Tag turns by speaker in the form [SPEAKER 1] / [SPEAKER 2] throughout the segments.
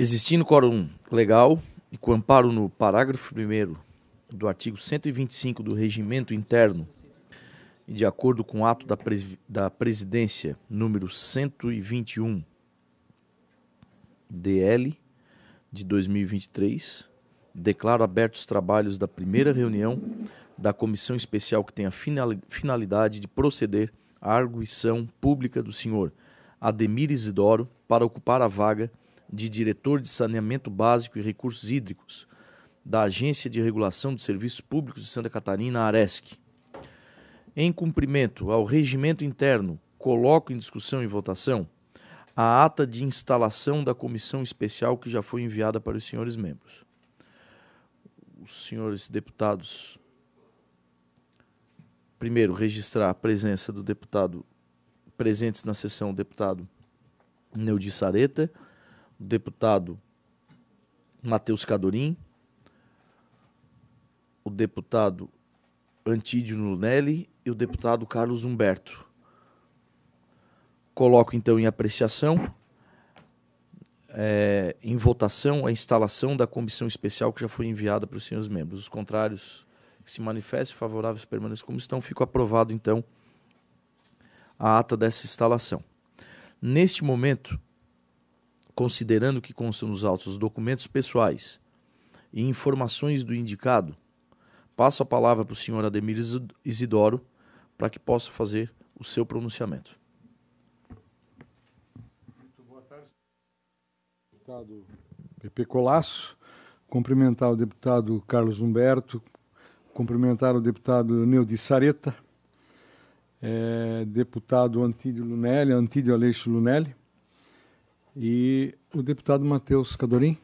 [SPEAKER 1] Existindo quórum legal e com amparo no parágrafo 1º do artigo 125 do Regimento Interno e de acordo com o ato da Presidência número 121 DL de 2023, declaro abertos os trabalhos da primeira reunião da Comissão Especial que tem a finalidade de proceder à arguição pública do senhor Ademir Isidoro para ocupar a vaga de Diretor de Saneamento Básico e Recursos Hídricos da Agência de Regulação de Serviços Públicos de Santa Catarina, ARESC. Em cumprimento ao regimento interno, coloco em discussão e votação a ata de instalação da comissão especial que já foi enviada para os senhores membros. Os senhores deputados, primeiro, registrar a presença do deputado, presentes na sessão, o deputado Neudi Sareta, o deputado Matheus Cadorim, o deputado Antídio Lunelli e o deputado Carlos Humberto. Coloco então em apreciação, em votação, a instalação da comissão especial que já foi enviada para os senhores membros. Os contrários que se manifestem, favoráveis permaneçam como estão, fica aprovado então a ata dessa instalação. Neste momento, considerando que constam nos autos os documentos pessoais e informações do indicado, passo a palavra para o senhor Ademir Isidoro para que possa fazer o seu pronunciamento.
[SPEAKER 2] Muito boa tarde, deputado Pepe Colasso, cumprimentar o deputado Carlos Humberto, cumprimentar o deputado Neudi Sareta, deputado Antídio Aleixo Lunelli e o deputado Matheus Cadorim.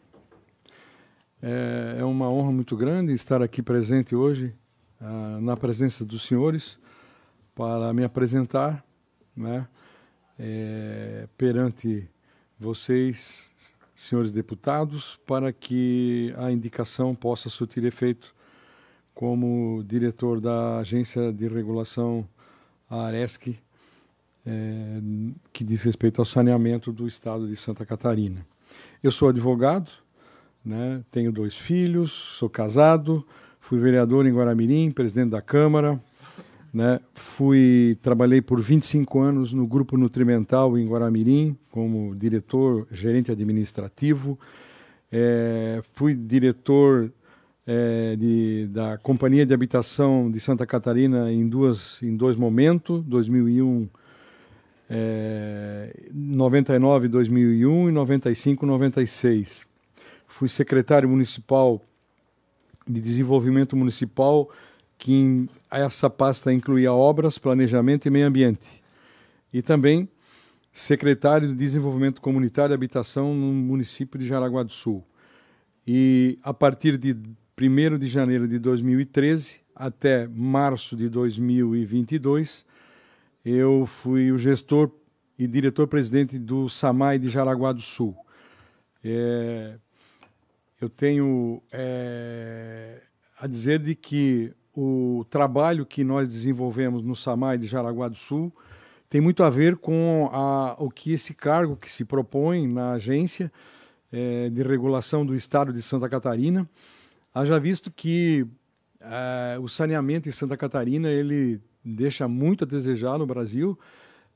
[SPEAKER 2] É uma honra muito grande estar aqui presente hoje, na presença dos senhores, para me apresentar, né, perante vocês, senhores deputados, para que a indicação possa surtir efeito como diretor da Agência de Regulação, a ARESC, que diz respeito ao saneamento do estado de Santa Catarina. Eu sou advogado, né, tenho 2 filhos, sou casado, fui vereador em Guaramirim, presidente da Câmara, né, trabalhei por 25 anos no Grupo Nutrimental em Guaramirim, como diretor, gerente administrativo, fui diretor da Companhia de Habitação de Santa Catarina em dois momentos, 2001, 99, 2001 e 95, 96. Fui secretário municipal de Desenvolvimento Municipal, que essa pasta incluía obras, planejamento e meio ambiente. E também secretário de Desenvolvimento Comunitário e Habitação no município de Jaraguá do Sul. E a partir de 1º de janeiro de 2013 até março de 2022, eu fui o gestor e diretor-presidente do SAMAI de Jaraguá do Sul. Eu tenho a dizer de que o trabalho que nós desenvolvemos no SAMAI de Jaraguá do Sul tem muito a ver com o que esse cargo que se propõe na agência de regulação do estado de Santa Catarina. Haja visto que o saneamento em Santa Catarina ele deixa muito a desejar no Brasil,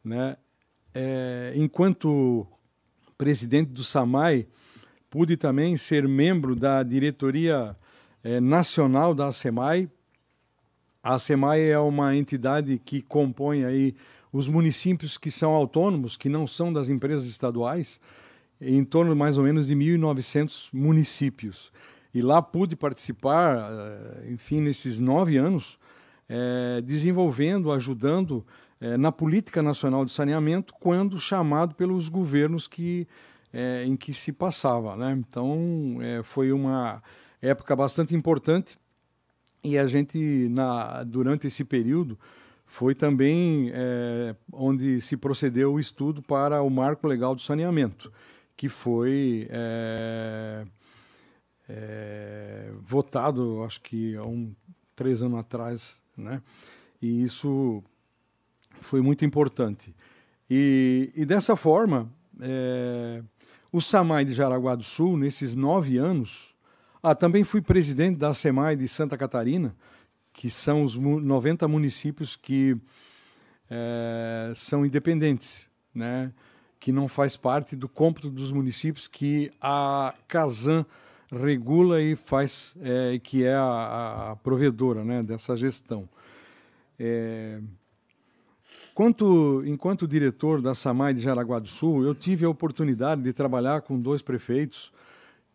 [SPEAKER 2] né? Enquanto presidente do SAMAI, pude também ser membro da diretoria nacional da ACEMAI. A ACEMAI é uma entidade que compõe aí os municípios que são autônomos, que não são das empresas estaduais, em torno mais ou menos de 1.900 municípios. E lá pude participar, enfim, nesses 9 anos, desenvolvendo, ajudando na política nacional de saneamento, quando chamado pelos governos em que se passava, né? Então, foi uma época bastante importante e a gente, durante esse período, foi também onde se procedeu o estudo para o Marco Legal do Saneamento, que foi votado, acho que há 3 anos atrás, né? E isso foi muito importante. E dessa forma, O SAMAI de Jaraguá do Sul, nesses 9 anos... também fui presidente da SEMAI de Santa Catarina, que são os 90 municípios que são independentes, né? Que não faz parte do cômputo dos municípios que a CASAM regula e faz, que é a provedora, né, dessa gestão. Enquanto diretor da SAMAI de Jaraguá do Sul, eu tive a oportunidade de trabalhar com 2 prefeitos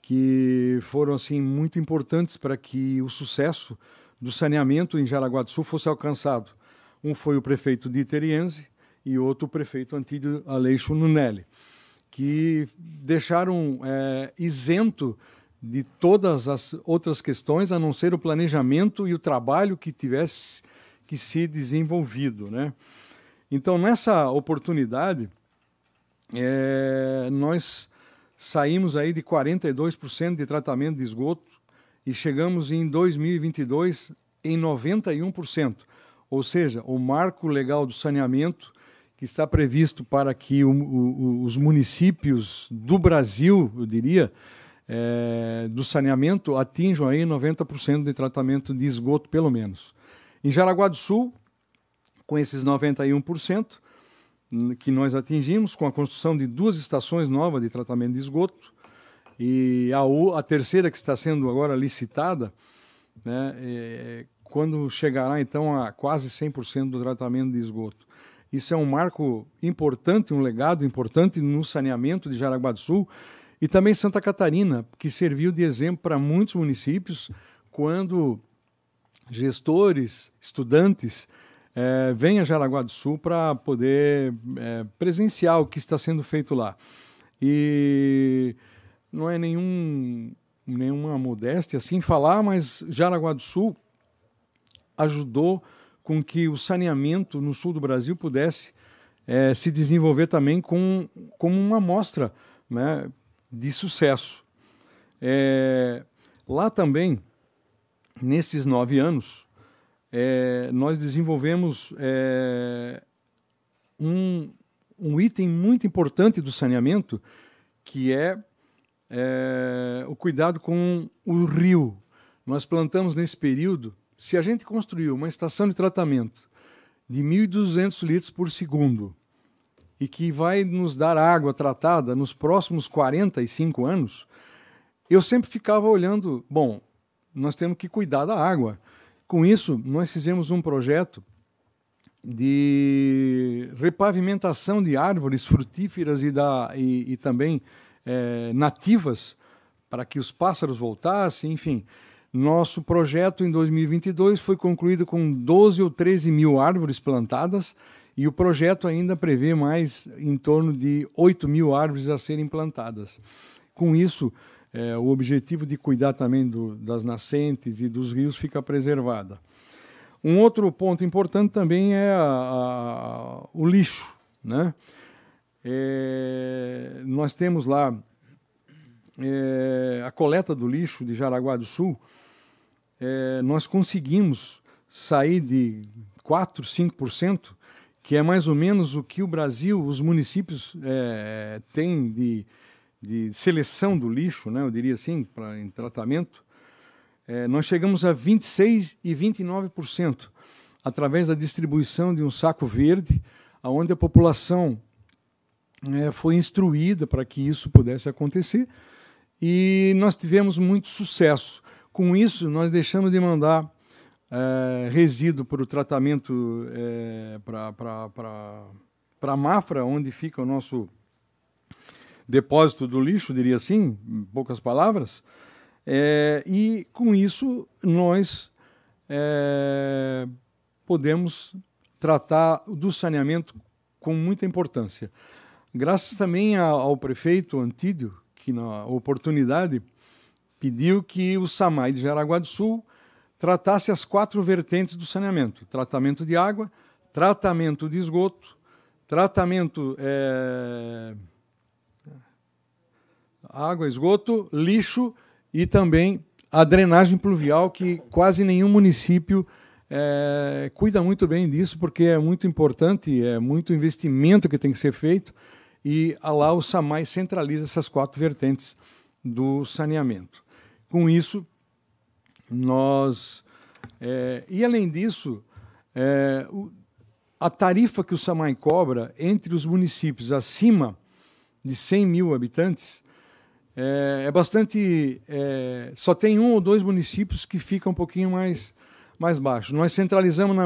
[SPEAKER 2] que foram assim muito importantes para que o sucesso do saneamento em Jaraguá do Sul fosse alcançado. Um foi o prefeito Dieter Yense e outro o prefeito Antídio Aleixo Nunelli, que deixaram isento de todas as outras questões, a não ser o planejamento e o trabalho que tivesse que ser desenvolvido, né? Então, nessa oportunidade, nós saímos aí de 42% de tratamento de esgoto e chegamos em 2022 em 91%. Ou seja, o marco legal do saneamento que está previsto para que os municípios do Brasil, eu diria, do saneamento atinjam aí 90% de tratamento de esgoto, pelo menos. Em Jaraguá do Sul, com esses 91%, que nós atingimos com a construção de 2 estações novas de tratamento de esgoto e a terceira que está sendo agora licitada, né, quando chegará então a quase 100% do tratamento de esgoto. Isso é um marco importante, um legado importante no saneamento de Jaraguá do Sul e também Santa Catarina, que serviu de exemplo para muitos municípios quando gestores, estudantes vem a Jaraguá do Sul para poder presenciar o que está sendo feito lá. E não é nenhuma modéstia assim falar, mas Jaraguá do Sul ajudou com que o saneamento no sul do Brasil pudesse se desenvolver também como uma amostra, né, de sucesso. Lá também, nesses 9 anos, nós desenvolvemos um item muito importante do saneamento, que é o cuidado com o rio. Nós plantamos nesse período, se a gente construiu uma estação de tratamento de 1.200 litros por segundo e que vai nos dar água tratada nos próximos 45 anos, eu sempre ficava olhando, bom, nós temos que cuidar da água. Com isso, nós fizemos um projeto de repavimentação de árvores frutíferas e também nativas, para que os pássaros voltassem, enfim. Nosso projeto em 2022 foi concluído com 12 ou 13 mil árvores plantadas e o projeto ainda prevê mais em torno de 8 mil árvores a serem plantadas. Com isso, o objetivo de cuidar também das nascentes e dos rios fica preservada. Um outro ponto importante também é o lixo, né? Nós temos lá a coleta do lixo de Jaraguá do Sul. Nós conseguimos sair de 4%, 5%, que é mais ou menos o que o Brasil, os municípios têm de seleção do lixo, né, eu diria assim, em tratamento. Nós chegamos a 26% e 29%, através da distribuição de um saco verde, onde a população foi instruída para que isso pudesse acontecer, e nós tivemos muito sucesso. Com isso, nós deixamos de mandar resíduo para o tratamento para a Mafra, onde fica o nosso depósito do lixo, diria assim, em poucas palavras, e com isso nós podemos tratar do saneamento com muita importância. Graças também ao prefeito Antídio, que na oportunidade pediu que o SAMAI de Jaraguá do Sul tratasse as 4 vertentes do saneamento: tratamento de água, tratamento de esgoto, tratamento água, esgoto, lixo e também a drenagem pluvial, que quase nenhum município cuida muito bem disso, porque é muito importante, é muito investimento que tem que ser feito e lá o SAMAI centraliza essas 4 vertentes do saneamento. Com isso, nós... e além disso, a tarifa que o SAMAI cobra entre os municípios acima de 100 mil habitantes é bastante... só tem 1 ou 2 municípios que ficam um pouquinho mais baixo. Nós centralizamos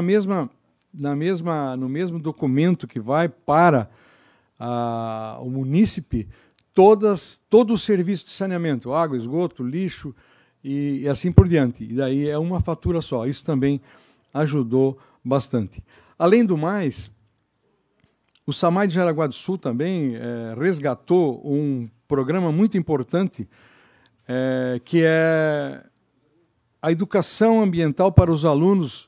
[SPEAKER 2] no mesmo documento que vai para o munícipe todo o serviço de saneamento, água, esgoto, lixo e assim por diante. E daí é uma fatura só. Isso também ajudou bastante. Além do mais, o SAMAI de Jaraguá do Sul também resgatou um programa muito importante, que é a educação ambiental para os alunos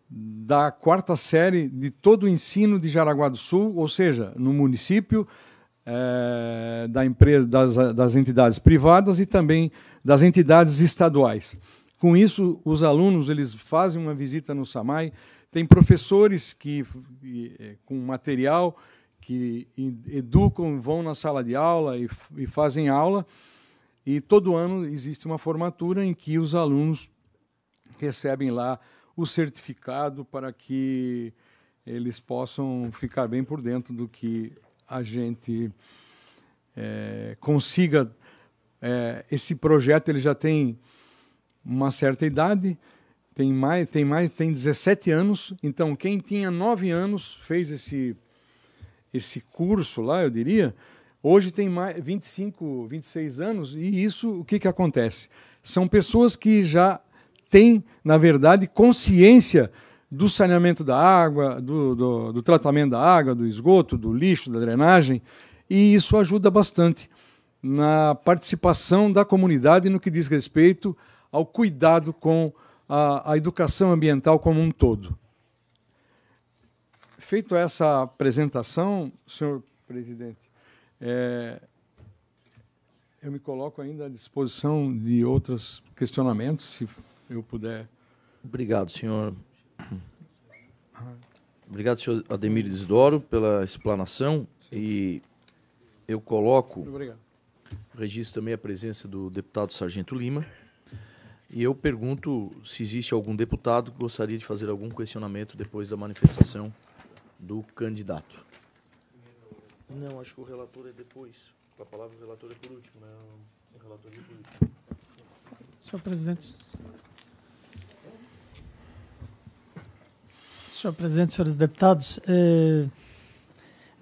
[SPEAKER 2] da 4ª série de todo o ensino de Jaraguá do Sul, ou seja, no município, da empresa, das entidades privadas e também das entidades estaduais. Com isso, os alunos eles fazem uma visita no SAMAI, tem professores com material que educam, vão na sala de aula e fazem aula, e todo ano existe uma formatura em que os alunos recebem lá o certificado para que eles possam ficar bem por dentro do que a gente consiga. Esse projeto ele já tem uma certa idade, tem 17 anos, então quem tinha 9 anos fez esse curso lá, eu diria, hoje tem mais 25, 26 anos, e isso, o que acontece? São pessoas que já têm, na verdade, consciência do saneamento da água, do tratamento da água, do esgoto, do lixo, da drenagem, e isso ajuda bastante na participação da comunidade no que diz respeito ao cuidado com a educação ambiental como um todo. Feito essa apresentação, senhor presidente, eu me coloco ainda à disposição de outros questionamentos, se eu puder.
[SPEAKER 1] Obrigado, senhor. Obrigado, senhor Ademir Isidoro, pela explanação. E eu coloco, registro também a presença do deputado Sargento Lima, e eu pergunto se existe algum deputado que gostaria de fazer algum questionamento depois da manifestação do candidato. Não, acho que o relator é depois. A palavra do relator é por último, né? O relator é por último.
[SPEAKER 3] Senhor presidente. Senhor presidente, senhores deputados,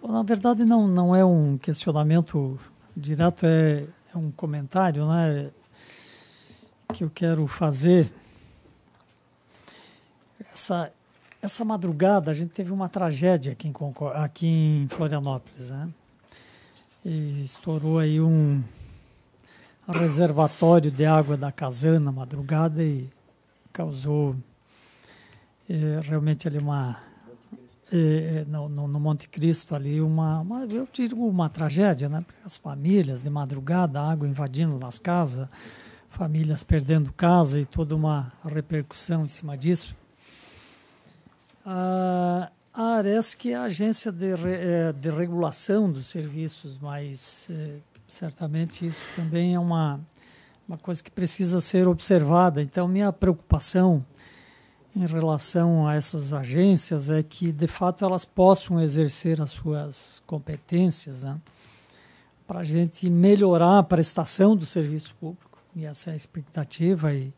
[SPEAKER 3] na verdade não é um questionamento direto, é um comentário, né, que eu quero fazer. Essa madrugada a gente teve uma tragédia aqui em Florianópolis, né? E estourou aí um reservatório de água da Casan na madrugada e causou realmente ali no Monte Cristo ali eu digo uma tragédia, né? As famílias de madrugada, água invadindo nas casas, famílias perdendo casa e toda uma repercussão em cima disso. A ARESC é a agência de regulação dos serviços, mas certamente isso também é uma coisa que precisa ser observada. Então, minha preocupação em relação a essas agências é que, de fato, elas possam exercer as suas competências, né, para a gente melhorar a prestação do serviço público. E essa é a expectativa, e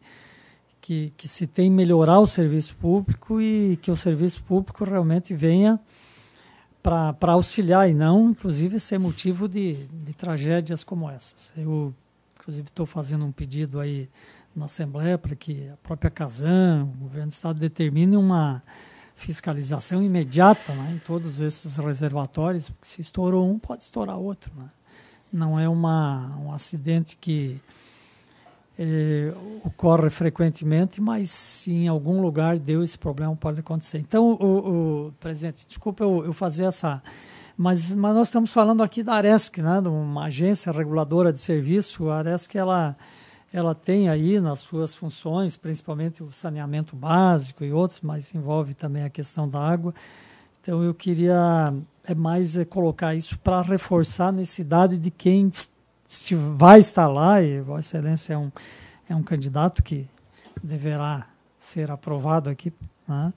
[SPEAKER 3] que se tem melhorar o serviço público e que o serviço público realmente venha para auxiliar e não, inclusive, ser motivo de tragédias como essas. Eu, inclusive, estou fazendo um pedido aí na Assembleia para que a própria Casan, o governo do Estado, determine uma fiscalização imediata, né, em todos esses reservatórios, porque se estourou um, pode estourar outro, né? Não é um acidente que ocorre frequentemente, mas se em algum lugar deu esse problema, pode acontecer. Então, o presidente, desculpa eu fazer essa... Mas nós estamos falando aqui da ARESC, né, de uma agência reguladora de serviço. A ARESC, ela tem aí nas suas funções, principalmente o saneamento básico e outros, mas envolve também a questão da água. Então, eu queria é mais colocar isso para reforçar a necessidade de quem vai estar lá, e Vossa Excelência é um candidato que deverá ser aprovado aqui, né,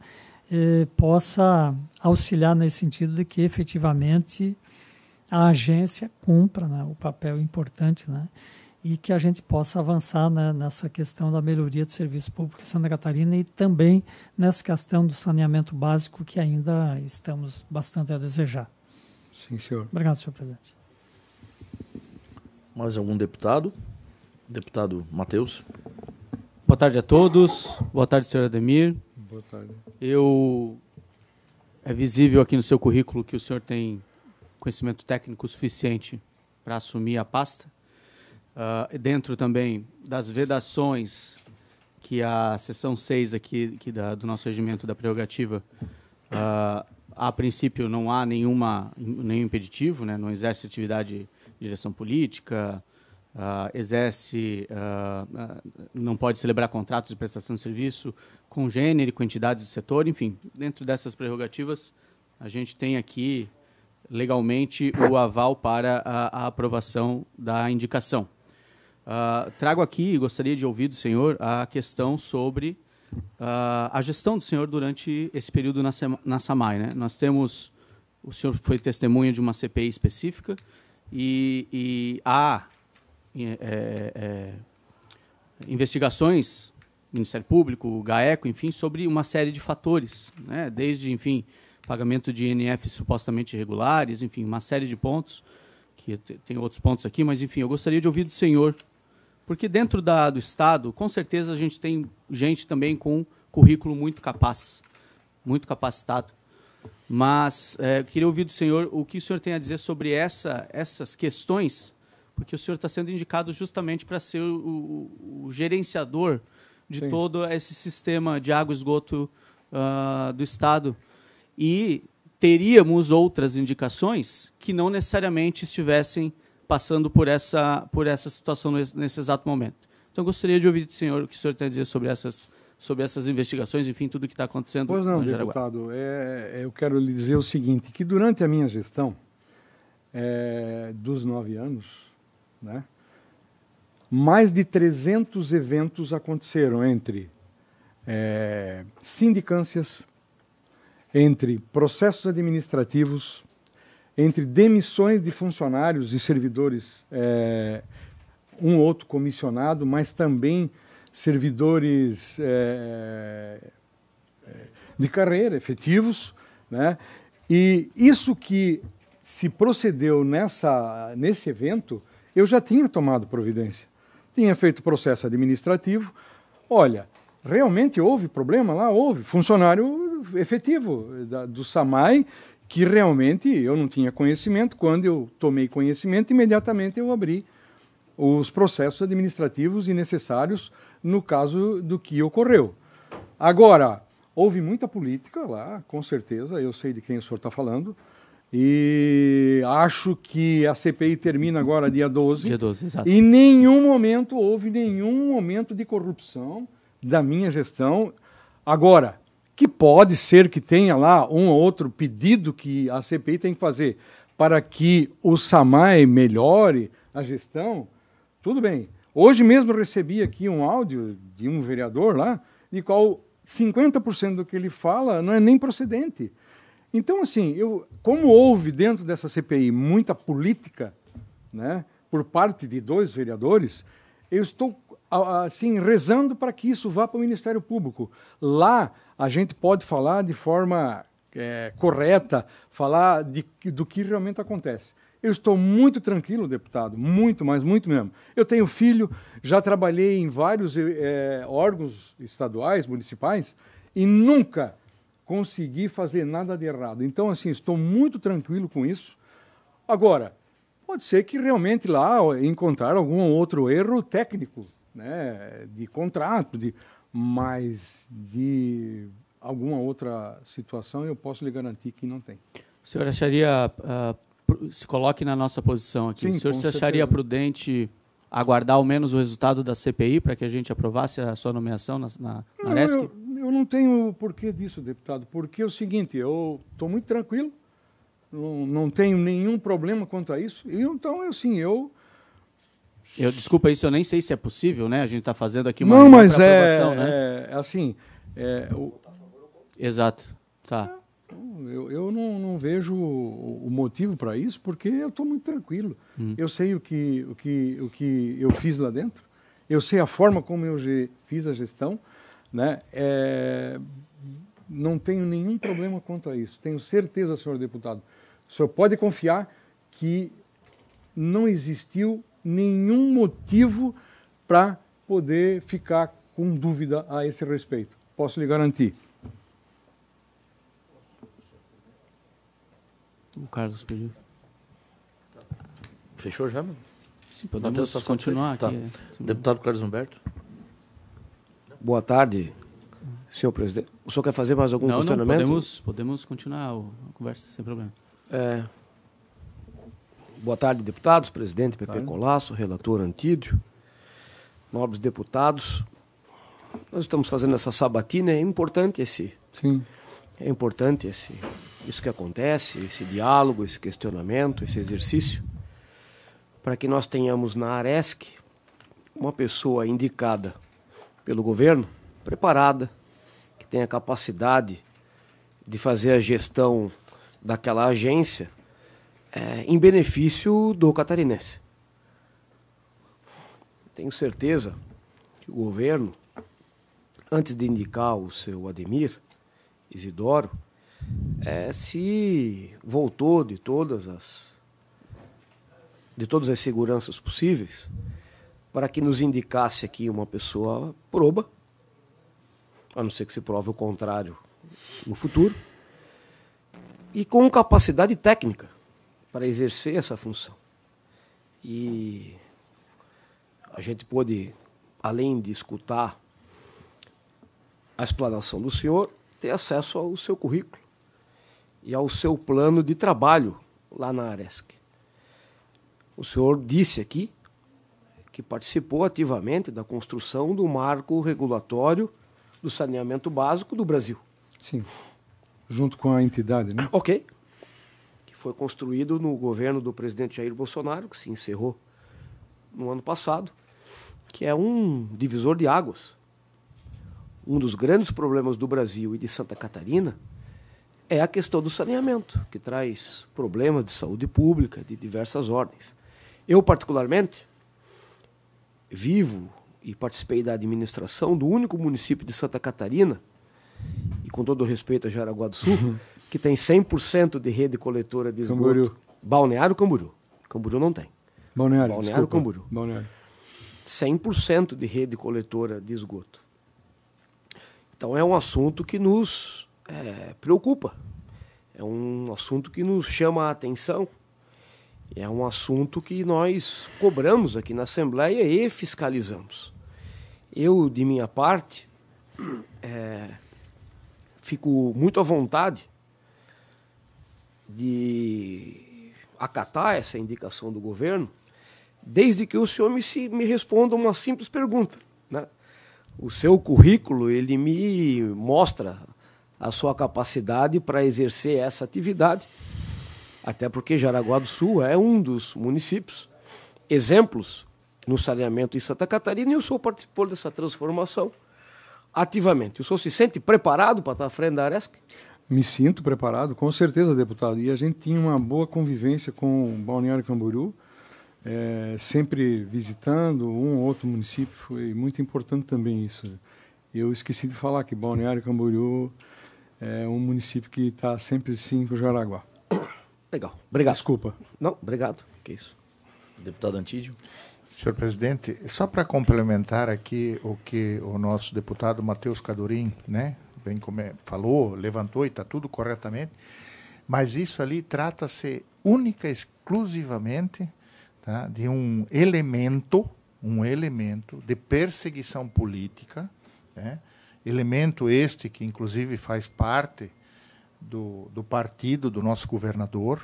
[SPEAKER 3] possa auxiliar nesse sentido de que efetivamente a agência cumpra, né, o papel importante, né, e que a gente possa avançar, né, nessa questão da melhoria do serviço público em Santa Catarina e também nessa questão do saneamento básico, que ainda estamos bastante a desejar.
[SPEAKER 2] Sim, senhor.
[SPEAKER 3] Obrigado, senhor presidente.
[SPEAKER 1] Mais algum deputado? Deputado Matheus.
[SPEAKER 4] Boa tarde a todos. Boa tarde, senhor Ademir.
[SPEAKER 2] Boa tarde.
[SPEAKER 4] É visível aqui no seu currículo que o senhor tem conhecimento técnico suficiente para assumir a pasta. Dentro também das vedações que a seção 6 aqui do nosso regimento da prerrogativa, a princípio não há nenhum impeditivo, né? Não exerce atividade de direção política, não pode celebrar contratos de prestação de serviço com gênero e com entidades do setor, enfim, dentro dessas prerrogativas, a gente tem aqui legalmente o aval para a aprovação da indicação. Trago aqui, gostaria de ouvir do senhor a questão sobre a gestão do senhor durante esse período na SAMAI, né? Nós temos, o senhor foi testemunha de uma CPI específica e há investigações, Ministério Público, GAECO, enfim, sobre uma série de fatores, né? Desde, enfim, pagamento de INF supostamente irregulares, enfim, uma série de pontos, que tem outros pontos aqui, mas, enfim, eu gostaria de ouvir do senhor, porque dentro do Estado, com certeza, a gente tem gente também com currículo muito capaz, muito capacitado, mas queria ouvir do senhor o que o senhor tem a dizer sobre essas questões, porque o senhor está sendo indicado justamente para ser o gerenciador de
[SPEAKER 2] Sim.
[SPEAKER 4] todo esse sistema de água e esgoto do Estado. E teríamos outras indicações que não necessariamente estivessem passando por essa situação nesse exato momento. Então, eu gostaria de ouvir do senhor o que o senhor tem a dizer sobre essas investigações, enfim, tudo o que está acontecendo.
[SPEAKER 2] Pois não, deputado. Eu quero lhe dizer o seguinte, que durante a minha gestão, dos 9 anos, né, mais de 300 eventos aconteceram entre sindicâncias, entre processos administrativos, entre demissões de funcionários e servidores, um ou outro comissionado, mas também servidores de carreira, efetivos, né? E isso que se procedeu nesse evento, eu já tinha tomado providência. Tinha feito processo administrativo. Olha, realmente houve problema lá? Houve. Funcionário efetivo do SAMAI, que realmente eu não tinha conhecimento. Quando eu tomei conhecimento, imediatamente eu abri os processos administrativos e necessários no caso do que ocorreu. Agora, houve muita política lá, com certeza, eu sei de quem o senhor está falando, e acho que a CPI termina agora dia 12.
[SPEAKER 4] Dia 12, exato.
[SPEAKER 2] E em nenhum momento houve nenhum momento de corrupção da minha gestão. Agora, que pode ser que tenha lá um ou outro pedido que a CPI tem que fazer para que o SAMAI melhore a gestão, tudo bem. Hoje mesmo eu recebi aqui um áudio de um vereador lá, de qual 50% do que ele fala não é nem procedente. Então, assim, como houve dentro dessa CPI muita política, né, por parte de 2 vereadores, eu estou assim, rezando para que isso vá para o Ministério Público. Lá a gente pode falar de forma correta, falar do que realmente acontece. Eu estou muito tranquilo, deputado, muito, mas muito mesmo. Eu tenho filho, já trabalhei em vários órgãos estaduais, municipais, e nunca consegui fazer nada de errado. Então, assim, estou muito tranquilo com isso. Agora, pode ser que realmente lá encontrar algum outro erro técnico, né, de contrato, mas de alguma outra situação eu posso lhe garantir que não tem.
[SPEAKER 4] O senhor acharia, se coloque na nossa posição aqui,
[SPEAKER 2] Sim,
[SPEAKER 4] o senhor
[SPEAKER 2] com
[SPEAKER 4] se acharia
[SPEAKER 2] certeza.
[SPEAKER 4] prudente aguardar ao menos o resultado da CPI para que a gente aprovasse a sua nomeação na ARESC?
[SPEAKER 2] Eu não tenho porquê disso, deputado, porque é o seguinte, eu estou muito tranquilo, não tenho nenhum problema quanto a isso. E, então,
[SPEAKER 4] Desculpa isso, eu nem sei se é possível, né? A gente está fazendo aqui uma
[SPEAKER 2] não,
[SPEAKER 4] reunião
[SPEAKER 2] mas
[SPEAKER 4] pra aprovação, né?
[SPEAKER 2] Exato.
[SPEAKER 4] Tá.
[SPEAKER 2] Eu não vejo o motivo para isso, porque eu estou muito tranquilo. Eu sei o que eu fiz lá dentro, eu sei a forma como eu fiz a gestão, né? Não tenho nenhum problema quanto a isso. Tenho certeza, senhor deputado. O senhor pode confiar que não existiu nenhum motivo para poder ficar com dúvida a esse respeito. Posso lhe garantir.
[SPEAKER 4] O Carlos pediu.
[SPEAKER 1] Fechou já, meu?
[SPEAKER 4] Sim, podemos continuar aqui.
[SPEAKER 1] Tá. Deputado Carlos Humberto.
[SPEAKER 5] Boa tarde, senhor presidente. O senhor quer fazer mais algum questionamento?
[SPEAKER 4] Não, podemos continuar a conversa sem problema.
[SPEAKER 5] Boa tarde, deputados, presidente Pepe Colasso, relator Antídio, nobres deputados. Nós estamos fazendo essa sabatina, é importante isso que acontece, esse diálogo, esse questionamento, esse exercício, para que nós tenhamos na Aresc uma pessoa indicada pelo governo, preparada, que tenha capacidade de fazer a gestão daquela agência em benefício do catarinense. Tenho certeza que o governo, antes de indicar o seu Ademir Isidoro, se voltou de todas as seguranças possíveis para que nos indicasse aqui uma pessoa proba, a não ser que se prove o contrário no futuro, e com capacidade técnica para exercer essa função. E a gente pôde, além de escutar a explanação do senhor, ter acesso ao seu currículo e ao seu plano de trabalho lá na Aresc. O senhor disse aqui que participou ativamente da construção do marco regulatório do saneamento básico do Brasil.
[SPEAKER 2] Sim, junto com a entidade, né?
[SPEAKER 5] Ok. Que foi construído no governo do presidente Jair Bolsonaro, que se encerrou no ano passado, que é um divisor de águas. Um dos grandes problemas do Brasil e de Santa Catarina é a questão do saneamento, que traz problemas de saúde pública de diversas ordens. Eu, particularmente, vivo e participei da administração do único município de Santa Catarina, e com todo o respeito a Jaraguá do Sul, que tem 100% de rede coletora de esgoto.
[SPEAKER 2] Camboriú.
[SPEAKER 5] Balneário Camboriú. Camboriú não tem.
[SPEAKER 2] Balneário
[SPEAKER 5] Camboriú.
[SPEAKER 2] Balneário.
[SPEAKER 5] 100% de rede coletora de esgoto. Então é um assunto que nos preocupa. É um assunto que nos chama a atenção. É um assunto que nós cobramos aqui na Assembleia e fiscalizamos. Eu, de minha parte, fico muito à vontade de acatar essa indicação do governo, desde que o senhor me responda uma simples pergunta, né? O seu currículo, ele me mostra a sua capacidade para exercer essa atividade, até porque Jaraguá do Sul é um dos municípios exemplos no saneamento em Santa Catarina, e o senhor participou dessa transformação ativamente. O senhor se sente preparado para estar à frente da Aresc?
[SPEAKER 2] Me sinto preparado, com certeza, deputado. E a gente tinha uma boa convivência com o Balneário Camboriú, sempre visitando um ou outro município. Foi muito importante também isso. Eu esqueci de falar que Balneário Camboriú é um município que está sempre sim com o Jaraguá.
[SPEAKER 5] Legal, obrigado.
[SPEAKER 2] Desculpa.
[SPEAKER 5] Não, obrigado. Que isso.
[SPEAKER 1] Deputado Antídio.
[SPEAKER 6] Senhor presidente, só para complementar aqui o que o nosso deputado Matheus Cadorim, né, bem como falou, levantou e está tudo corretamente, mas isso ali trata-se única e exclusivamente, tá, de um elemento de perseguição política, né, elemento este que inclusive faz parte do partido do nosso governador,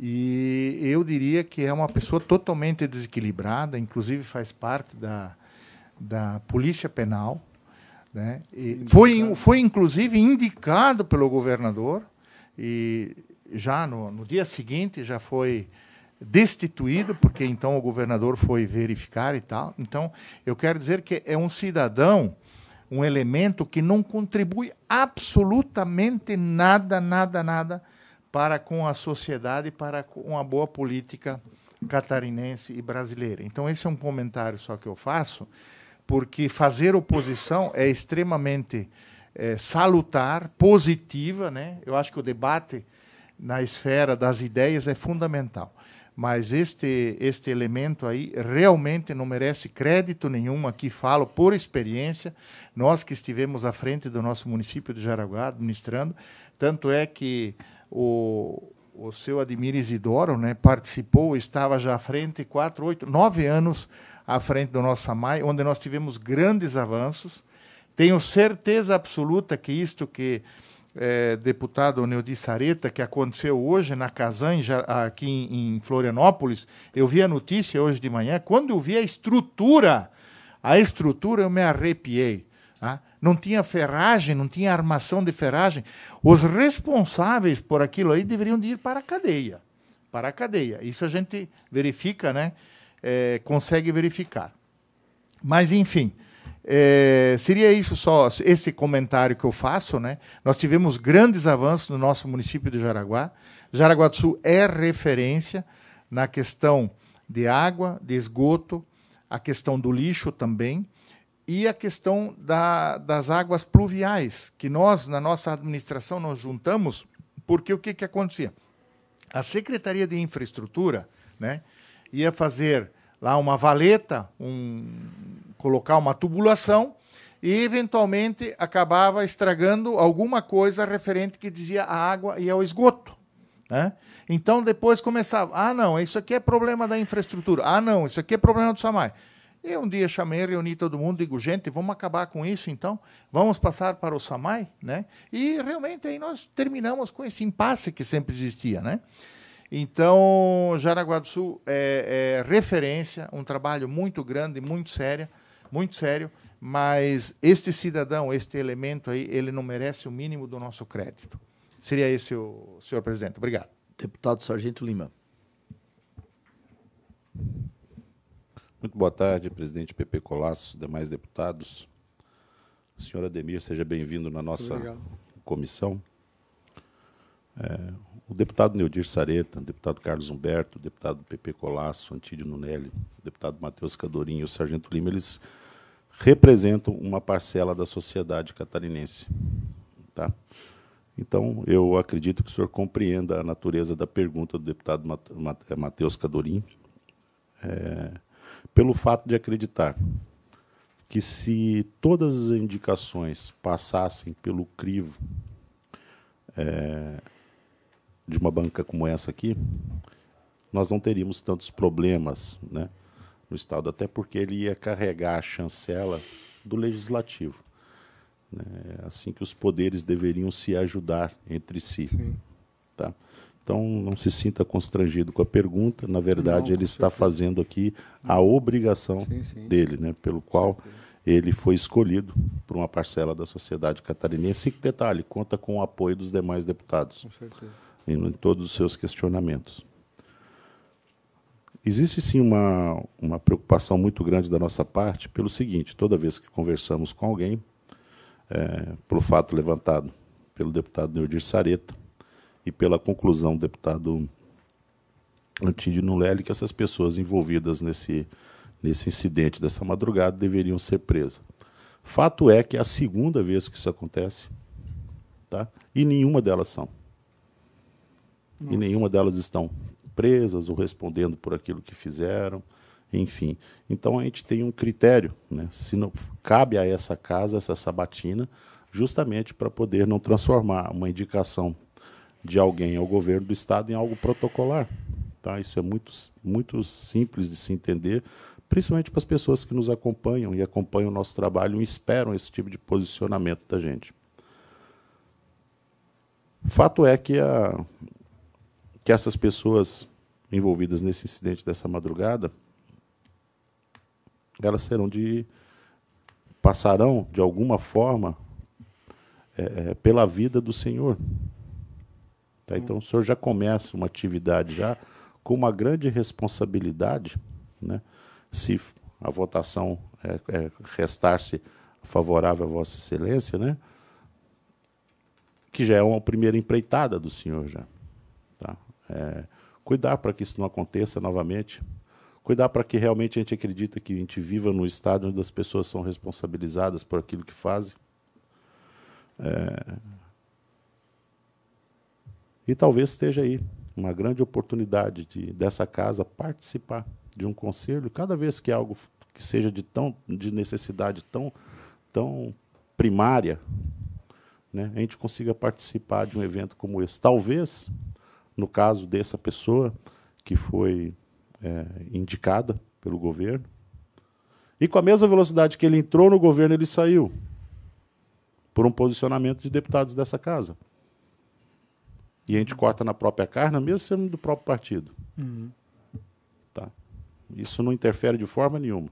[SPEAKER 6] e eu diria que é uma pessoa totalmente desequilibrada, inclusive faz parte da Polícia Penal, né? E foi inclusive indicado pelo governador, e já no dia seguinte já foi destituído, porque então o governador foi verificar e tal. Então, eu quero dizer que é um cidadão, um elemento que não contribui absolutamente nada para com a sociedade, para com uma boa política catarinense e brasileira. Então, esse é um comentário só que eu faço, porque fazer oposição é extremamente salutar, positiva, né? Eu acho que o debate na esfera das ideias é fundamental. Mas este elemento aí realmente não merece crédito nenhum. Aqui falo por experiência, nós que estivemos à frente do nosso município de Jaraguá, administrando, tanto é que o seu Ademir Isidoro, né, participou, estava já à frente 4, 8, 9 anos à frente do nosso SAMAI, onde nós tivemos grandes avanços. Tenho certeza absoluta que isto que deputado Neudi Sareta, que aconteceu hoje na Casan, aqui em Florianópolis, eu vi a notícia hoje de manhã, quando eu vi a estrutura eu me arrepiei. Tá? Não tinha ferragem, não tinha armação de ferragem. Os responsáveis por aquilo aí deveriam de ir para a cadeia. Para a cadeia. Isso a gente verifica, né? Consegue verificar. Mas, enfim, seria isso só, esse comentário que eu faço, né? Nós tivemos grandes avanços no nosso município de Jaraguá. Jaraguá do Sul é referência na questão de água, de esgoto, a questão do lixo também, e a questão das águas pluviais, que nós, na nossa administração, nós juntamos, porque o que acontecia? A Secretaria de Infraestrutura, né, ia fazer lá uma valeta, colocar uma tubulação, e eventualmente acabava estragando alguma coisa referente que dizia a água e ao esgoto. Né? Então depois começava, não, isso aqui é problema da infraestrutura, não, isso aqui é problema do SAMAI. E um dia chamei, reuni todo mundo, digo, gente, vamos acabar com isso então, vamos passar para o SAMAI, né? E realmente aí nós terminamos com esse impasse que sempre existia, né? Então, Jaraguá do Sul é referência, um trabalho muito grande, muito sério, mas este cidadão, este elemento aí, ele não merece o mínimo do nosso crédito. Seria esse o senhor presidente. Obrigado.
[SPEAKER 1] Deputado Sargento Lima.
[SPEAKER 7] Muito boa tarde, presidente Pepe Colasso, demais deputados. Senhor Ademir, seja bem-vindo na nossa comissão. O deputado Neudir Sareta, o deputado Carlos Humberto, o deputado Pepe Colasso, Antídio Nunelli, o deputado Matheus Cadorim e o Sargento Lima, eles representam uma parcela da sociedade catarinense. Tá? Então, eu acredito que o senhor compreenda a natureza da pergunta do deputado Matheus Cadorim, pelo fato de acreditar que se todas as indicações passassem pelo crivo de uma banca como essa aqui, nós não teríamos tantos problemas, né, no Estado, até porque ele ia carregar a chancela do Legislativo. Né, assim que os poderes deveriam se ajudar entre si. Tá? Então, não se sinta constrangido com a pergunta. Na verdade, ele está fazendo aqui a obrigação dele, né, pelo qual ele foi escolhido por uma parcela da sociedade catarinense. E, detalhe, conta com o apoio dos demais deputados em todos os seus questionamentos. Existe, sim, uma preocupação muito grande da nossa parte pelo seguinte: toda vez que conversamos com alguém, pelo fato levantado pelo deputado Neudir Sareta, e pela conclusão do deputado Antídio Nunelli, que essas pessoas envolvidas nesse incidente dessa madrugada deveriam ser presas. Fato é que é a segunda vez que isso acontece, tá? E nenhuma delas são. E nenhuma delas estão presas ou respondendo por aquilo que fizeram, enfim. Então, a gente tem um critério, né? Se não cabe a essa casa, essa sabatina, justamente para poder não transformar uma indicação de alguém ao governo do Estado em algo protocolar. Tá? Isso é muito simples de se entender, principalmente para as pessoas que nos acompanham e acompanham o nosso trabalho e esperam esse tipo de posicionamento da gente. Fato é que essas pessoas envolvidas nesse incidente dessa madrugada, elas passarão, de alguma forma, pela vida do Senhor. Tá? Então, o senhor já começa uma atividade já com uma grande responsabilidade, né? Se a votação restar-se favorável a Vossa Excelência, né? Que já é uma primeira empreitada do senhor já. Tá? Cuidar para que isso não aconteça novamente, cuidar para que realmente a gente acredite que a gente viva num estado onde as pessoas são responsabilizadas por aquilo que fazem. E talvez esteja aí uma grande oportunidade dessa casa participar de um conselho, cada vez que algo que seja de necessidade tão primária, né, a gente consiga participar de um evento como esse. Talvez, no caso dessa pessoa que foi indicada pelo governo, e com a mesma velocidade que ele entrou no governo, ele saiu, por um posicionamento de deputados dessa casa. E a gente corta na própria carne, mesmo sendo do próprio partido. Tá? Isso não interfere de forma nenhuma.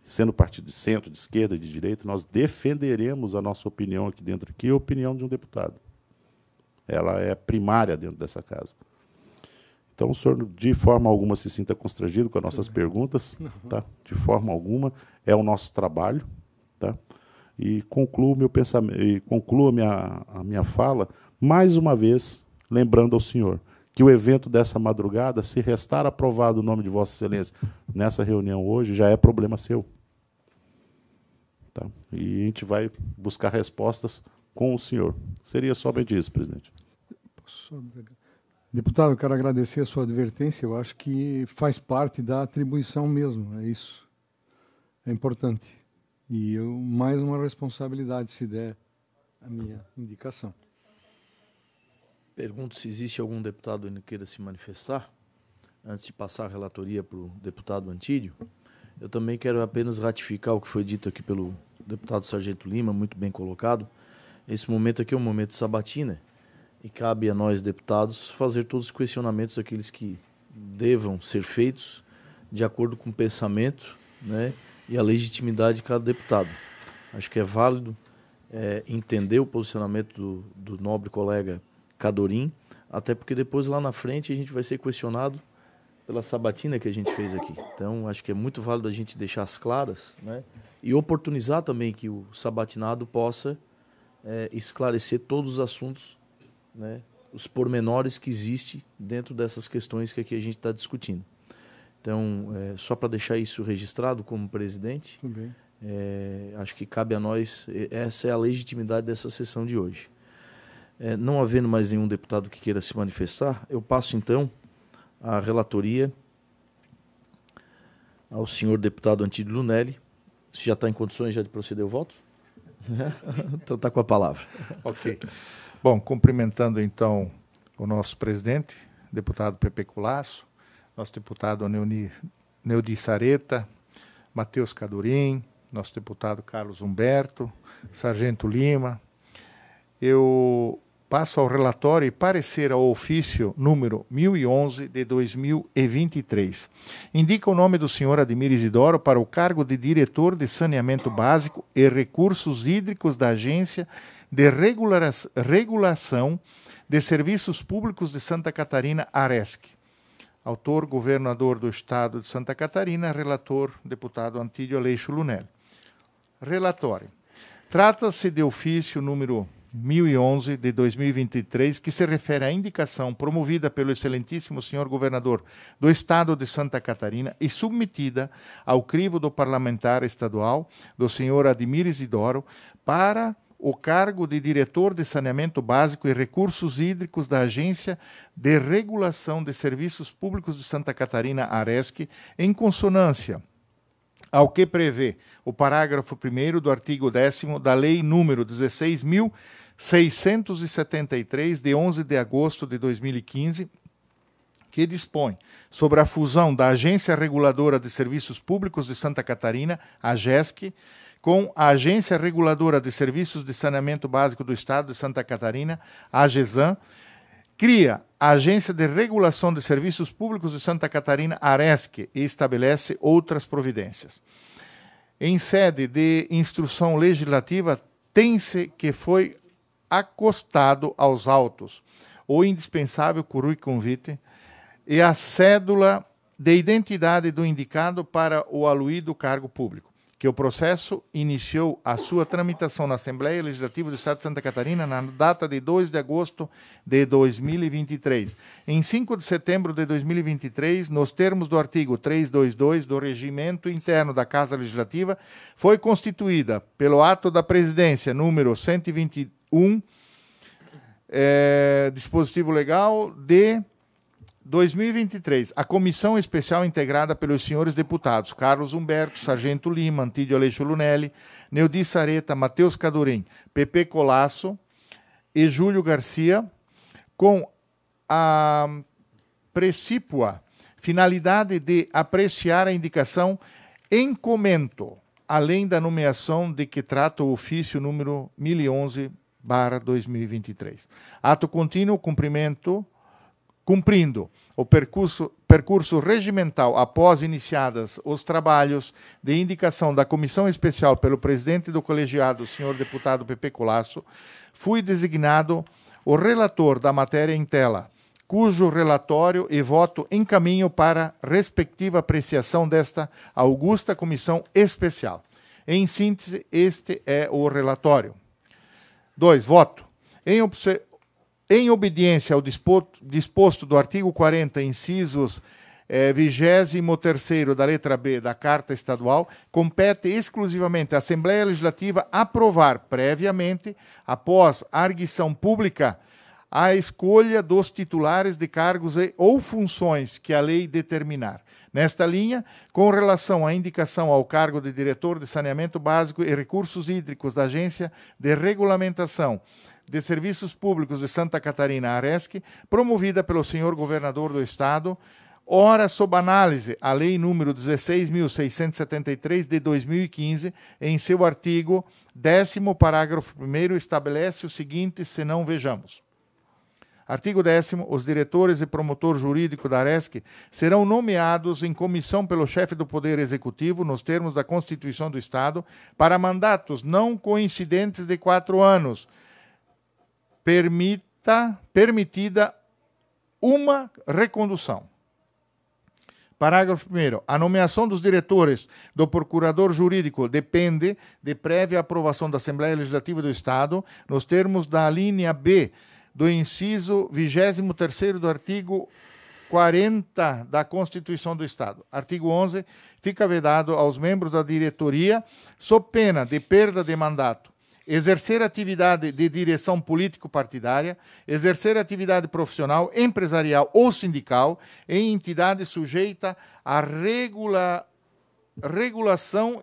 [SPEAKER 7] Sendo partido de centro, de esquerda, de direita, nós defenderemos a nossa opinião aqui dentro, a opinião de um deputado. Ela é primária dentro dessa casa. Então, o senhor, de forma alguma, se sinta constrangido com as nossas perguntas. Tá? De forma alguma, é o nosso trabalho. Tá? E concluo meu pensamento, e concluo a minha fala, mais uma vez, lembrando ao senhor que o evento dessa madrugada, se restar aprovado o nome de Vossa Excelência nessa reunião hoje, já é problema seu. Tá? E a gente vai buscar respostas com o senhor. Seria somente isso, presidente.
[SPEAKER 2] Deputado, eu quero agradecer a sua advertência. Eu acho que faz parte da atribuição mesmo, é isso. É importante. E mais uma responsabilidade, se der a minha indicação.
[SPEAKER 1] Pergunto se existe algum deputado que queira se manifestar, antes de passar a relatoria para o deputado Antídio. Eu também quero apenas ratificar o que foi dito aqui pelo deputado Sargento Lima, muito bem colocado. Esse momento aqui é um momento de sabatina, e cabe a nós, deputados, fazer todos os questionamentos, aqueles que devam ser feitos, de acordo com o pensamento, né, e a legitimidade de cada deputado. Acho que é válido entender o posicionamento do nobre colega Cadorim, até porque depois lá na frente a gente vai ser questionado pela sabatina que a gente fez aqui. Então, acho que é muito válido a gente deixar as claras, né, e oportunizar também que o sabatinado possa esclarecer todos os assuntos, né, os pormenores que existem dentro dessas questões que aqui a gente está discutindo. Então, só para deixar isso registrado como presidente, acho que cabe a nós, essa é a legitimidade dessa sessão de hoje. Não havendo mais nenhum deputado que queira se manifestar, eu passo então a relatoria ao senhor deputado Antídio Lunelli. Você já está em condições de proceder o voto? Então está com a palavra.
[SPEAKER 6] Ok. Bom, cumprimentando então o nosso presidente, deputado Pepe Colasso, nosso deputado Neudi Sareta, Matheus Cadorim, nosso deputado Carlos Humberto, Sargento Lima. Eu passo ao relatório e parecer ao ofício número 1011 de 2023. Indica o nome do senhor Ademir Isidoro para o cargo de diretor de saneamento básico e recursos hídricos da Agência de Regulação de Serviços Públicos de Santa Catarina, ARESC. Autor, governador do Estado de Santa Catarina, relator, deputado Antídio Aleixo Lunelli. Relatório. Trata-se de ofício número 1011 de 2023, que se refere à indicação promovida pelo excelentíssimo senhor governador do Estado de Santa Catarina e submetida ao crivo do parlamentar estadual, do senhor Ademir Isidoro, para o cargo de diretor de saneamento básico e recursos hídricos da Agência de Regulação de Serviços Públicos de Santa Catarina, ARESC, em consonância ao que prevê o parágrafo 1º do artigo 10º da Lei número 16.673, de 11 de agosto de 2015, que dispõe sobre a fusão da Agência Reguladora de Serviços Públicos de Santa Catarina, AGESC, com a Agência Reguladora de Serviços de Saneamento Básico do Estado de Santa Catarina, AGESAN, cria a Agência de Regulação de Serviços Públicos de Santa Catarina, ARESC, e estabelece outras providências. Em sede de instrução legislativa, tem-se que foi acostado aos autos o indispensável currículo vitae e a cédula de identidade do indicado para o aluído cargo público, que o processo iniciou a sua tramitação na Assembleia Legislativa do Estado de Santa Catarina na data de 2 de agosto de 2023. Em 5 de setembro de 2023, nos termos do artigo 322 do Regimento Interno da Casa Legislativa, foi constituída, pelo ato da Presidência número 121, dispositivo legal de 2023, a comissão especial integrada pelos senhores deputados Carlos Humberto, Sargento Lima, Antídio Aleixo Lunelli, Neudi Sareta, Matheus Cadorim, Pepe Colasso e Júlio Garcia, com a precípua finalidade de apreciar a indicação em comento, além da nomeação de que trata o ofício número 1011/2023. Ato contínuo, cumprindo o percurso regimental após iniciadas os trabalhos de indicação da comissão especial pelo presidente do colegiado, senhor deputado Pepe Colasso, fui designado o relator da matéria em tela, cujo relatório e voto encaminho para respectiva apreciação desta augusta comissão especial. Em síntese, este é o relatório. 2. Voto. Em obediência ao disposto do artigo 40, incisos 23º da letra B da Carta Estadual, compete exclusivamente à Assembleia Legislativa aprovar previamente, após arguição pública, a escolha dos titulares de cargos ou funções que a lei determinar. Nesta linha, com relação à indicação ao cargo de diretor de saneamento básico e recursos hídricos da Agência de Regulamentação de Serviços Públicos de Santa Catarina, ARESC, promovida pelo senhor governador do Estado, ora sob análise a Lei número 16.673 de 2015, em seu artigo 10º, parágrafo 1º, estabelece o seguinte, se não vejamos. Artigo 10º, os diretores e promotor jurídico da ARESC serão nomeados em comissão pelo chefe do Poder Executivo, nos termos da Constituição do Estado, para mandatos não coincidentes de 4 anos, permitida uma recondução. Parágrafo 1º. A nomeação dos diretores do procurador jurídico depende de prévia aprovação da Assembleia Legislativa do Estado, nos termos da linha B do inciso 23º do artigo 40 da Constituição do Estado. Artigo 11. Fica vedado aos membros da diretoria, sob pena de perda de mandato, exercer atividade de direção político-partidária, exercer atividade profissional, empresarial ou sindical em entidade sujeita à regulação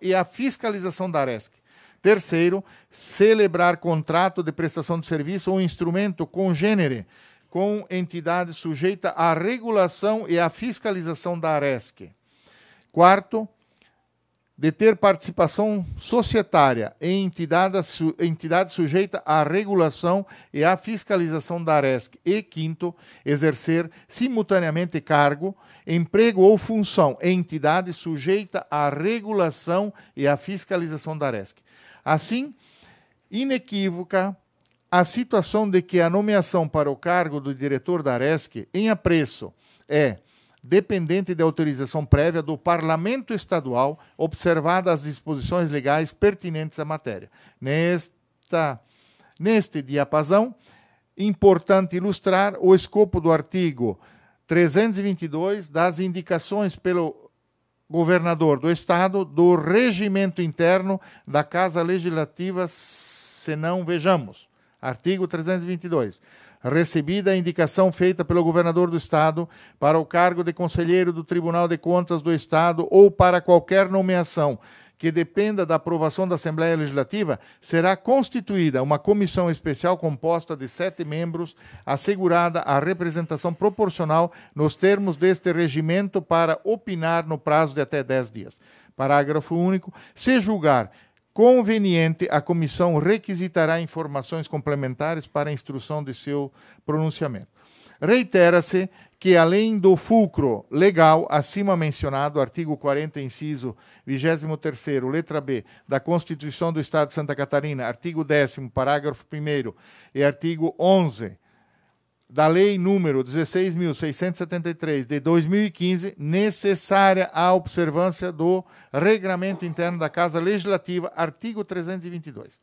[SPEAKER 6] e à fiscalização da ARESC. Terceiro, celebrar contrato de prestação de serviço ou instrumento congênere com entidade sujeita à regulação e à fiscalização da ARESC. Quarto, de ter participação societária em entidade sujeita à regulação e à fiscalização da ARESC. E quinto, exercer simultaneamente cargo, emprego ou função em entidade sujeita à regulação e à fiscalização da ARESC. Assim, inequívoca a situação de que a nomeação para o cargo do diretor da ARESC em apreço é dependente de autorização prévia do Parlamento Estadual, observadas as disposições legais pertinentes à matéria. Neste diapasão, importante ilustrar o escopo do artigo 322 das indicações pelo governador do Estado do regimento interno da Casa Legislativa, se não vejamos. Artigo 322. Recebida a indicação feita pelo governador do Estado para o cargo de conselheiro do Tribunal de Contas do Estado ou para qualquer nomeação que dependa da aprovação da Assembleia Legislativa, será constituída uma comissão especial composta de 7 membros, assegurada a representação proporcional nos termos deste regimento para opinar no prazo de até 10 dias. Parágrafo único. Se julgar conveniente, a comissão requisitará informações complementares para a instrução de seu pronunciamento. Reitera-se que, além do fulcro legal acima mencionado, artigo 40, inciso 23º, letra B, da Constituição do Estado de Santa Catarina, artigo 10º, parágrafo 1º, e artigo 11, da Lei número 16.673 de 2015, necessária à observância do Regramento Interno da Casa Legislativa, artigo 322.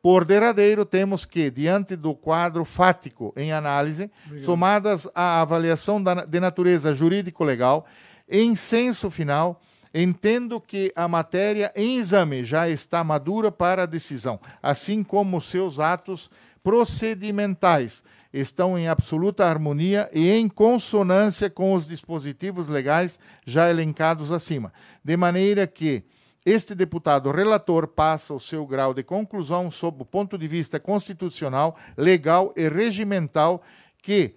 [SPEAKER 6] Por derradeiro, temos que, diante do quadro fático em análise, somadas à avaliação de natureza jurídico-legal, em senso final, entendo que a matéria em exame já está madura para a decisão, assim como seus atos procedimentais estão em absoluta harmonia e em consonância com os dispositivos legais já elencados acima, de maneira que este deputado relator passa o seu grau de conclusão sob o ponto de vista constitucional, legal e regimental que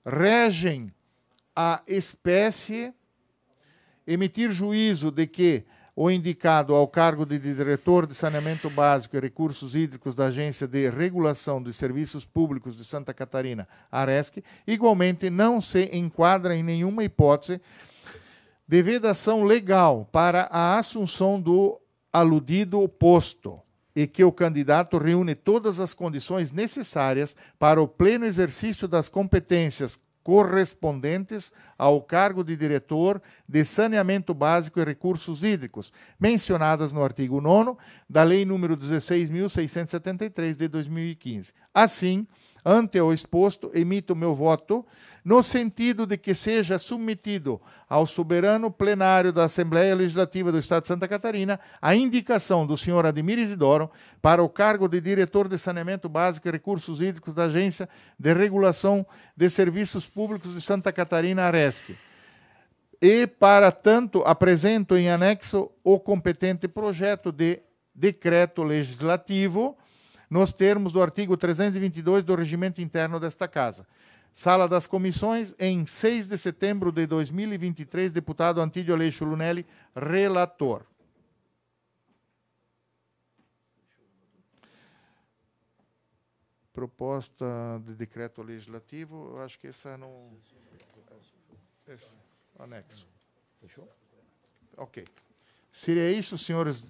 [SPEAKER 6] regem a espécie, emitir juízo de que o indicado ao cargo de diretor de saneamento básico e recursos hídricos da Agência de Regulação de Serviços Públicos de Santa Catarina, ARESC, igualmente não se enquadra em nenhuma hipótese de vedação legal para a assunção do aludido posto e que o candidato reúne todas as condições necessárias para o pleno exercício das competências correspondentes ao cargo de diretor de saneamento básico e recursos hídricos, mencionadas no artigo 9º da Lei nº 16.673 de 2015. Assim, ante o exposto, emito meu voto no sentido de que seja submetido ao soberano plenário da Assembleia Legislativa do Estado de Santa Catarina a indicação do senhor Ademir Isidoro para o cargo de diretor de saneamento básico e recursos hídricos da Agência de Regulação de Serviços Públicos de Santa Catarina, ARESC. E, para tanto, apresento em anexo o competente projeto de decreto legislativo nos termos do artigo 322 do Regimento Interno desta Casa. Sala das Comissões, em 6 de setembro de 2023, deputado Antídio Aleixo Lunelli, relator. Proposta de decreto legislativo, eu acho que essa não... Esse, anexo. Fechou? Ok. Seria isso, senhores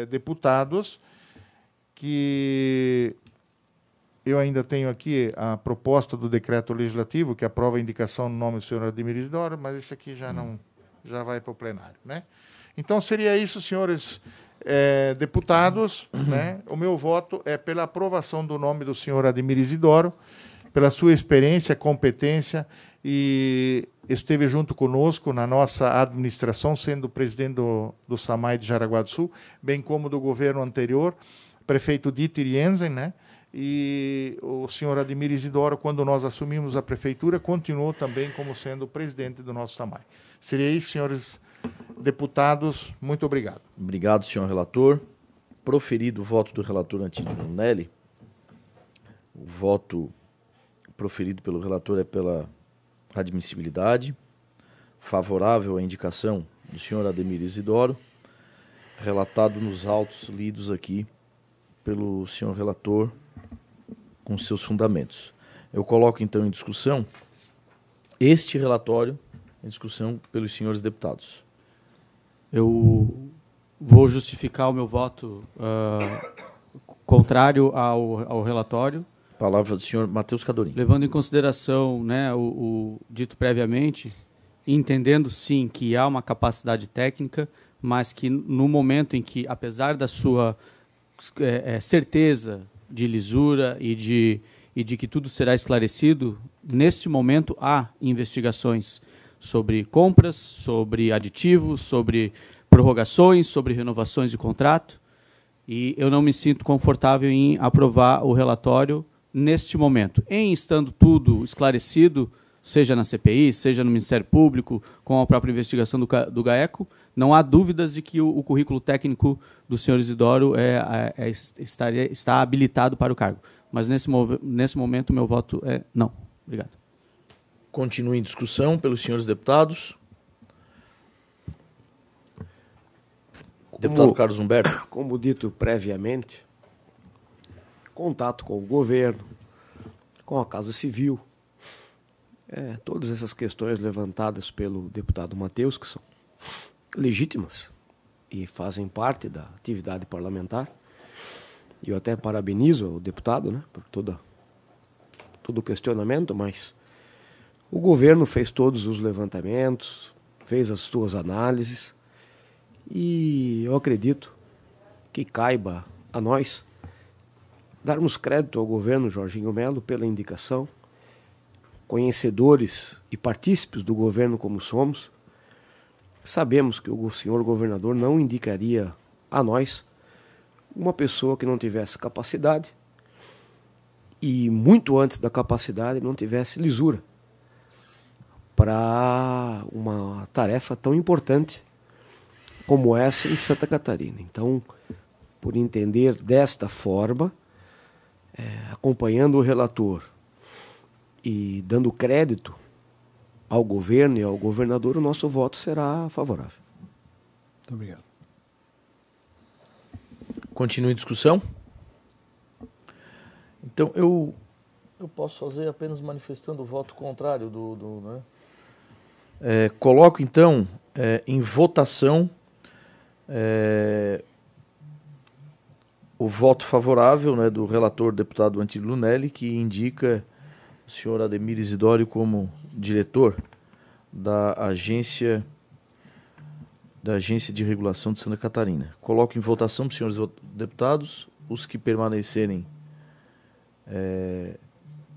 [SPEAKER 6] deputados, que... Eu ainda tenho aqui a proposta do decreto legislativo, que aprova a indicação no nome do senhor Ademir Isidoro, mas esse aqui já vai para o plenário, né? Então, seria isso, senhores deputados, né? O meu voto é pela aprovação do nome do senhor Ademir Isidoro, pela sua experiência, competência, e esteve junto conosco na nossa administração, sendo presidente do SAMAI de Jaraguá do Sul, bem como do governo anterior, prefeito Dieter Jensen, né? E o senhor Ademir Isidoro, quando nós assumimos a prefeitura, continuou também como sendo o presidente do nosso SAMAI. Seria isso, senhores deputados. Muito obrigado.
[SPEAKER 1] Obrigado, senhor relator. Proferido o voto do relator Antídio Lunelli, o voto proferido pelo relator é pela admissibilidade, favorável à indicação do senhor Ademir Isidoro, relatado nos autos lidos aqui pelo senhor relator, com seus fundamentos. Eu coloco, então, em discussão este relatório, em discussão pelos senhores deputados.
[SPEAKER 4] Eu vou justificar o meu voto contrário ao relatório.
[SPEAKER 1] Palavra do senhor Matheus Cadorim.
[SPEAKER 4] Levando em consideração, né, o dito previamente, entendendo, sim, que há uma capacidade técnica, mas que no momento em que, apesar da sua certeza de lisura e de que tudo será esclarecido, neste momento há investigações sobre compras, sobre aditivos, sobre prorrogações, sobre renovações de contrato, e eu não me sinto confortável em aprovar o relatório neste momento. Em estando tudo esclarecido, seja na CPI, seja no Ministério Público, com a própria investigação do GAECO, não há dúvidas de que o currículo técnico do senhor Isidoro está habilitado para o cargo. Mas, nesse momento, meu voto é não. Obrigado.
[SPEAKER 1] Continue em discussão pelos senhores deputados. Deputado Carlos Humberto.
[SPEAKER 5] Como dito previamente, contato com o governo, com a Casa Civil, todas essas questões levantadas pelo deputado Matheus, que são legítimas e fazem parte da atividade parlamentar. E eu até parabenizo o deputado, né, por toda todo o questionamento, mas o governo fez todos os levantamentos, fez as suas análises, e eu acredito que caiba a nós darmos crédito ao governo Jorginho Melo pela indicação, conhecedores e partícipes do governo como somos, sabemos que o senhor governador não indicaria a nós uma pessoa que não tivesse capacidade e, muito antes da capacidade, não tivesse lisura para uma tarefa tão importante como essa em Santa Catarina. Então, por entender desta forma, acompanhando o relator e dando crédito ao governo e ao governador, o nosso voto será favorável.
[SPEAKER 2] Muito obrigado.
[SPEAKER 1] Continue a discussão. Então, eu posso fazer apenas manifestando o voto contrário né? Coloco, então, em votação o voto favorável, né, do relator deputado Antílio Lunelli, que indica o senhor Ademir Isidório como diretor da Agência de Regulação de Santa Catarina. Coloco em votação, senhores deputados, os que permanecerem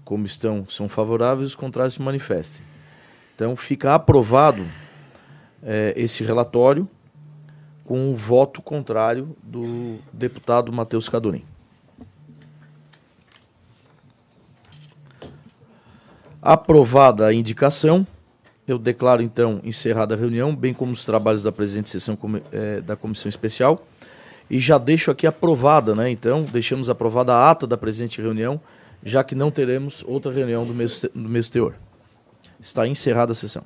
[SPEAKER 1] como estão são favoráveis, os contrários se manifestem. Então fica aprovado esse relatório com o voto contrário do deputado Matheus Cadorim. Aprovada a indicação, eu declaro então encerrada a reunião, bem como os trabalhos da presente sessão da Comissão Especial, e já deixo aqui aprovada, né? Então, deixamos aprovada a ata da presente reunião, já que não teremos outra reunião do mesmo teor. Está encerrada a sessão.